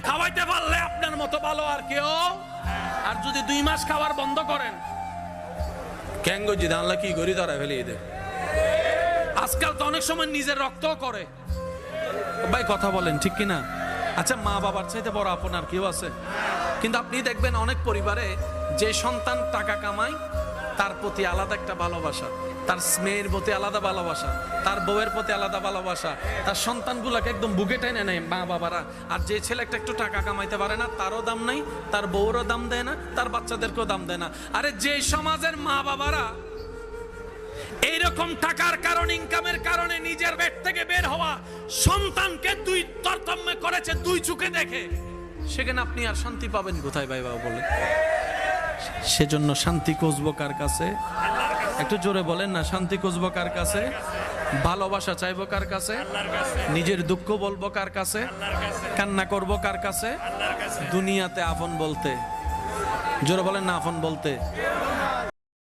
খাওয়াইতে পারলে আপনার মতো ভালো আর কেউ। আর যদি 2 মাস খাওয়ার বন্ধ করেন, ক্যাঙ্গো জি দাঁড়লা কি করি ধরা ফেলে এদের। আজকাল তো অনেক সময় নিজের রক্ত করে। ভাই কথা বলেন ঠিক কিনা? আচ্ছা, মা বাবার চাইতে বড় আপন আর কেউ আছে? কিন্তু আপনি দেখবেন অনেক পরিবারে যে সন্তান টাকা কামায় তার প্রতি আলাদা একটা ভালোবাসা, তার মেয়ের প্রতি আলাদা ভালোবাসা, তার বউয়ের প্রতি আলাদা ভালোবাসা, তার সন্তানগুলোকে একদম বুকে টেনে নেয় মা বাবারা। আর যে ছেলে একটু টাকা কামাইতে পারে না, তারও দাম নাই, তার বউরও দাম দেয় না, তার বাচ্চাদেরকেও দাম দেয় না। আরে যে সমাজের মা বাবারা এইরকম টাকার কারণে, ইনকামের কারণে নিজের পেট থেকে বের হওয়া সন্তানকে 2 তরতম্য করেছে 2 চোখে দেখে, সেখানে আপনি আর শান্তি পাবেন কোথায় ভাই বাবা বলেন? সেজন্য শান্তি খুঁজবো কার কাছে? একটু জোরে বলেন না, শান্তি খুঁজবো কার কাছে? ভালোবাসা চাইবো কার কাছে? নিজের দুঃখ বলবো কার কাছে? কান্না করবো কার কাছে? দুনিয়াতে আপন বলতে, জোরে বলেন না, আপন বলতে